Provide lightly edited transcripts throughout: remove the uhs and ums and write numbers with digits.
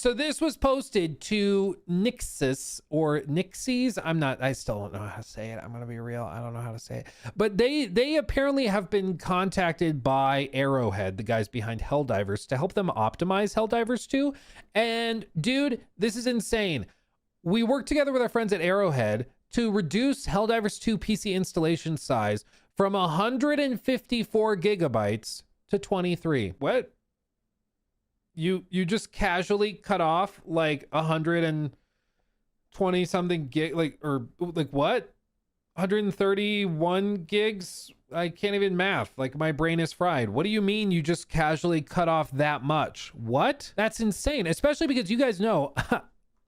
So this was posted to Nixxes or Nixxes. I still don't know how to say it. I'm going to be real. I don't know how to say it. But they apparently have been contacted by Arrowhead, the guys behind Helldivers, to help them optimize Helldivers 2. And dude, this is insane. We worked together with our friends at Arrowhead to reduce Helldivers 2 PC installation size from 154 gigabytes to 23. What? You just casually cut off like 120 something gig, like what? 131 gigs? I can't even math. Like, my brain is fried. What do you mean you just casually cut off that much? What? That's insane. Especially because you guys know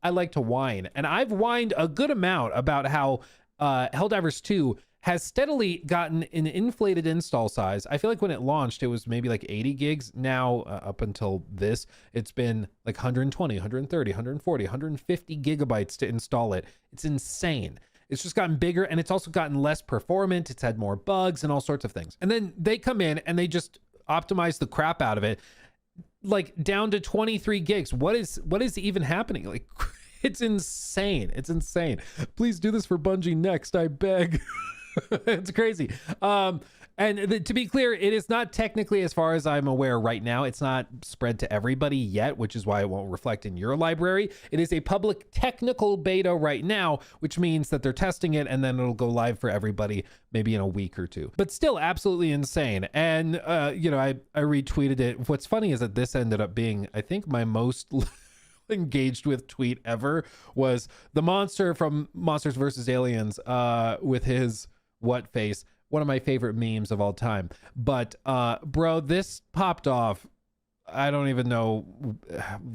I like to whine, and I've whined a good amount about how Helldivers 2 has steadily gotten an inflated install size. I feel like when it launched, it was maybe like 80 gigs. Now, up until this, it's been like 120, 130, 140, 150 gigabytes to install it. It's insane. It's just gotten bigger, and it's also gotten less performant. It's had more bugs and all sorts of things. And then they come in and they just optimize the crap out of it, like down to 23 gigs. What is even happening? Like, it's insane. It's insane. Please do this for Bungie next, I beg. It's crazy. To be clear, it is not technically, as far as I'm aware right now, it's not spread to everybody yet, which is why it won't reflect in your library. It is a public technical beta right now, which means that they're testing it, and then it'll go live for everybody maybe in a week or two. But still absolutely insane. And I retweeted it. What's funny is that this ended up being, I think, my most engaged with tweet ever was the monster from Monsters vs. Aliens with his what face. One of my favorite memes of all time. But bro, this popped off. I don't even know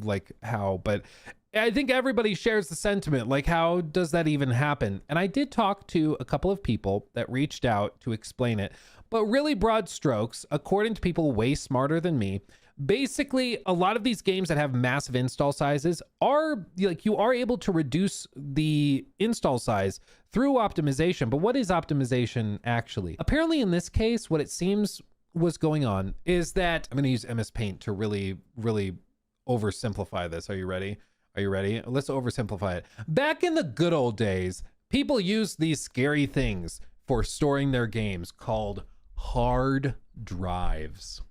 like how, but I think everybody shares the sentiment. Like, how does that even happen? And I did talk to a couple of people that reached out to explain it, but really broad strokes, according to people way smarter than me, basically a lot of these games that have massive install sizes are like, you are able to reduce the install size through optimization. But what is optimization actually? Apparently in this case, what it seems was going on is that I'm going to use MS Paint to really oversimplify this. Are you ready? Are you ready? Let's oversimplify it. Back in the good old days, people used these scary things for storing their games called hard drives.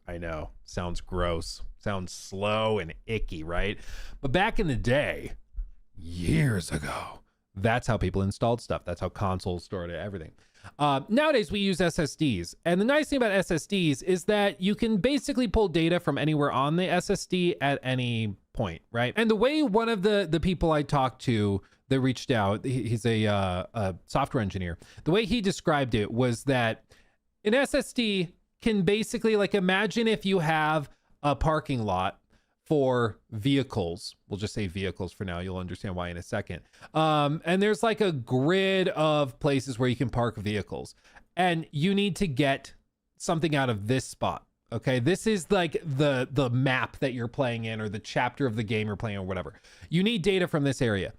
I know, sounds gross, sounds slow and icky, right? But back in the day, years ago, that's how people installed stuff. That's how consoles stored everything. Nowadays, we use SSDs. And the nice thing about SSDs is that you can basically pull data from anywhere on the SSD at any point, right? And the way one of the people I talked to that reached out, he's a software engineer, the way he described it was that an SSD can basically, like, imagine if you have a parking lot for vehicles. We'll just say vehicles for now. You'll understand why in a second. And there's like a grid of places where you can park vehicles, and you need to get something out of this spot. Okay, this is like the map that you're playing in, or the chapter of the game you're playing, or whatever. You need data from this area.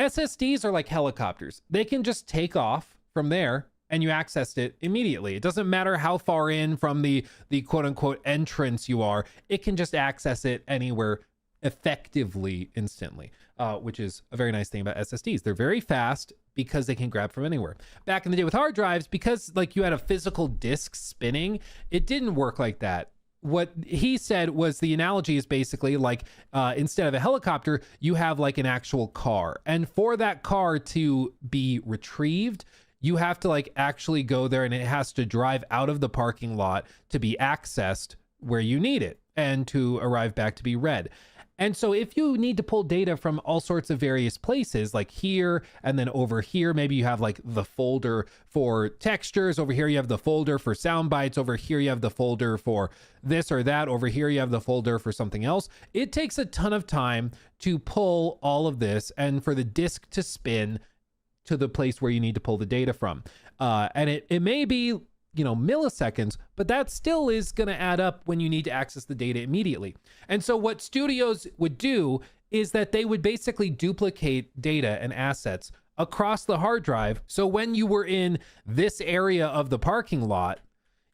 SSDs are like helicopters. They can just take off from there, and you accessed it immediately. It doesn't matter how far in from the quote unquote entrance you are. It can just access it anywhere effectively, instantly, which is a very nice thing about SSDs. They're very fast because they can grab from anywhere. Back in the day with hard drives, because like you had a physical disk spinning, it didn't work like that. What he said was the analogy is basically like instead of a helicopter, you have like an actual car. And for that car to be retrieved, you have to like actually go there, and it has to drive out of the parking lot to be accessed where you need it and to arrive back to be read. And so if you need to pull data from all sorts of various places, like here and then over here, maybe you have like the folder for textures. Over here, you have the folder for sound bites. Over here, you have the folder for this or that. Over here, you have the folder for something else. It takes a ton of time to pull all of this and for the disk to spin to the place where you need to pull the data from. And it may be, milliseconds, but that still is going to add up when you need to access the data immediately. And so what studios would do is that they would basically duplicate data and assets across the hard drive. So when you were in this area of the parking lot,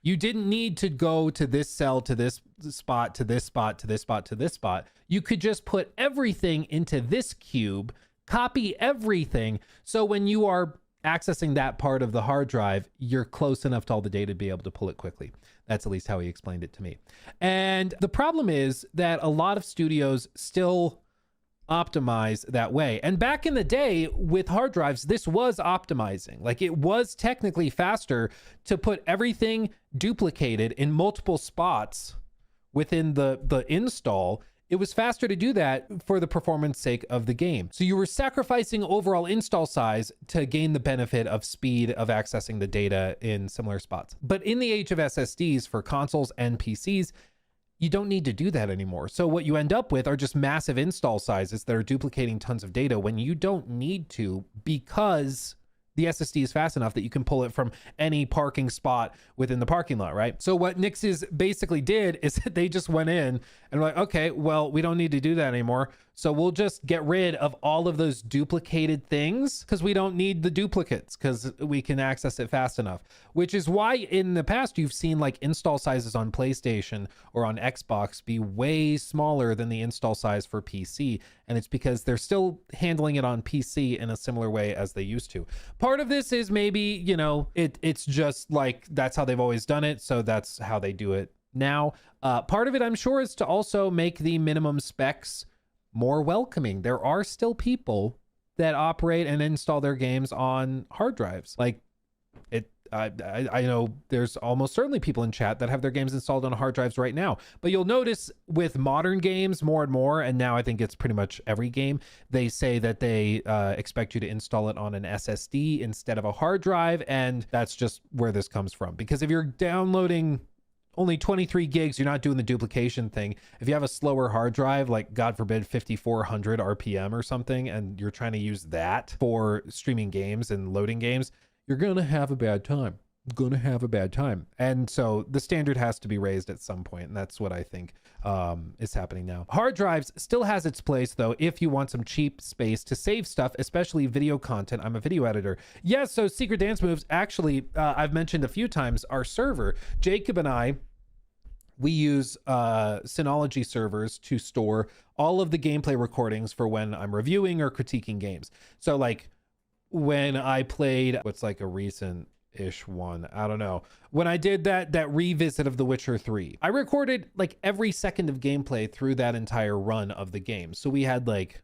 You didn't need to go to this cell, to this spot, to this spot, to this spot, to this spot. You could just put everything into this cube, copy everything. So when you are accessing that part of the hard drive, you're close enough to all the data to be able to pull it quickly. That's at least how he explained it to me. And the problem is that a lot of studios still optimize that way. And back in the day with hard drives, this was optimizing. Like, it was technically faster to put everything duplicated in multiple spots within the install. It was faster to do that for the performance sake of the game. So you were sacrificing overall install size to gain the benefit of speed of accessing the data in similar spots. But in the age of SSDs for consoles and PCs, you don't need to do that anymore. So what you end up with are just massive install sizes that are duplicating tons of data when you don't need to, because the SSD is fast enough that you can pull it from any parking spot within the parking lot, right? So what Nixxes basically did is that they just went in and were like, okay, well, we don't need to do that anymore. So we'll just get rid of all of those duplicated things because we don't need the duplicates because we can access it fast enough, which is why in the past you've seen like install sizes on PlayStation or on Xbox be way smaller than the install size for PC. And it's because they're still handling it on PC in a similar way as they used to. Part of this is maybe, you know, it's just like that's how they've always done it. So that's how they do it now. Part of it, I'm sure, is to also make the minimum specs more welcoming. There are still people that operate and install their games on hard drives. Like I know there's almost certainly people in chat that have their games installed on hard drives right now. But you'll notice with modern games more and more, and now I think it's pretty much every game, they say that they expect you to install it on an SSD instead of a hard drive. And that's just where this comes from. Because if you're downloading only 23 gigs, you're not doing the duplication thing. If you have a slower hard drive, like God forbid 5400 RPM or something, and you're trying to use that for streaming games and loading games, you're going to have a bad time. And so the standard has to be raised at some point, and that's what I think is happening now. Hard drives still has its place, though, if you want some cheap space to save stuff, especially video content. I'm a video editor. Yes, so Secret Dance Moves, actually, I've mentioned a few times, our server, Jacob and I, we use Synology servers to store all of the gameplay recordings for when I'm reviewing or critiquing games. So, like, when I played what's like a recent-ish one, I don't know, when I did that revisit of The Witcher 3, I recorded like every second of gameplay through that entire run of the game. So we had like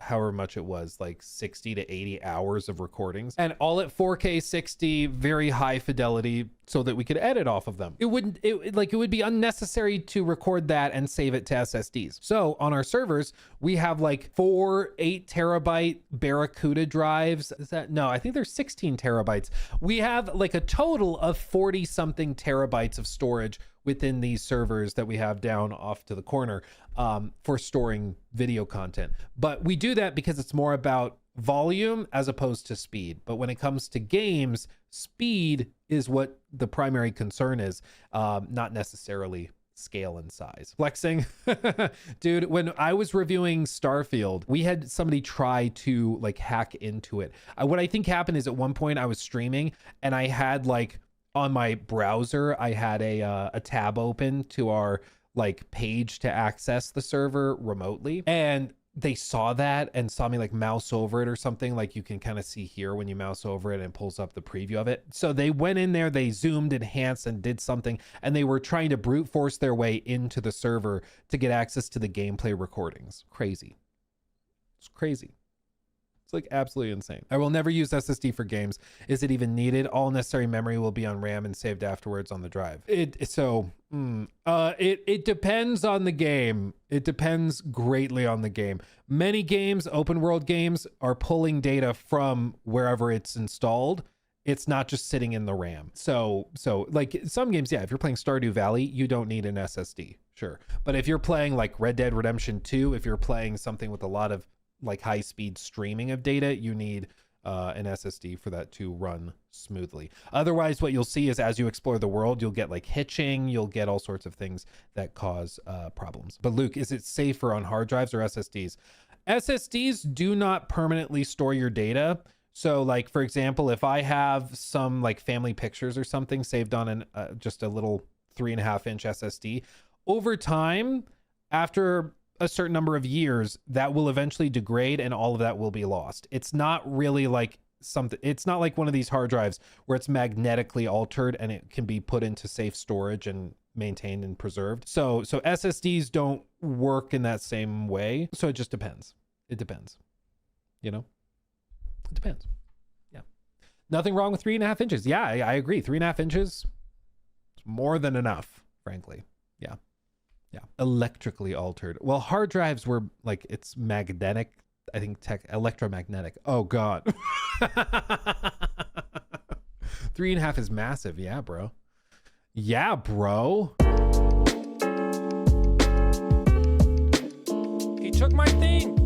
however much it was, like 60 to 80 hours of recordings, and all at 4K 60, very high fidelity, so that we could edit off of them. It would be unnecessary to record that and save it to SSDs. So on our servers, we have like 4 8-terabyte Barracuda drives. I think there's 16 terabytes. We have like a total of 40 something terabytes of storage within these servers that we have down off to the corner for storing video content. But we do that because it's more about volume as opposed to speed. But when it comes to games, speed is what the primary concern is, not necessarily scale and size. Flexing. Dude, when I was reviewing Starfield, we had somebody try to like hack into it. What I think happened is at one point I was streaming and I had like on my browser, I had a tab open to our like page to access the server remotely, and they saw that and saw me like mouse over it or something, like you can kind of see here when you mouse over it and it pulls up the preview of it. So they went in there, they zoomed, enhanced, and did something, and they were trying to brute force their way into the server to get access to the gameplay recordings. Crazy. It's crazy. It's like absolutely insane. I will never use SSD for games. Is it even needed? All necessary memory will be on RAM and saved afterwards on the drive. It depends on the game. It depends greatly on the game. Many games, open world games, are pulling data from wherever it's installed. It's not just sitting in the RAM. So like some games, yeah, if you're playing Stardew Valley, you don't need an SSD, sure. But if you're playing like Red Dead Redemption 2, if you're playing something with a lot of like high speed streaming of data, you need an SSD for that to run smoothly. Otherwise, what you'll see is as you explore the world, you'll get like hitching, you'll get all sorts of things that cause problems. But Luke, is it safer on hard drives or SSDs? SSDs do not permanently store your data. So like, for example, if I have some like family pictures or something saved on an just a little 3.5-inch SSD, over time, after a certain number of years, that will eventually degrade and all of that will be lost. It's not really like something, it's not like one of these hard drives where it's magnetically altered and it can be put into safe storage and maintained and preserved. So SSDs don't work in that same way. So it just depends. It depends. You know? It depends. Yeah. Nothing wrong with 3.5 inches. Yeah, I agree. 3.5 inches is more than enough, frankly. Yeah. Yeah. Electrically altered. Well, hard drives were like, it's magnetic. I think electromagnetic. Oh God. 3.5 is massive. Yeah, bro. Yeah, bro. He took my thing.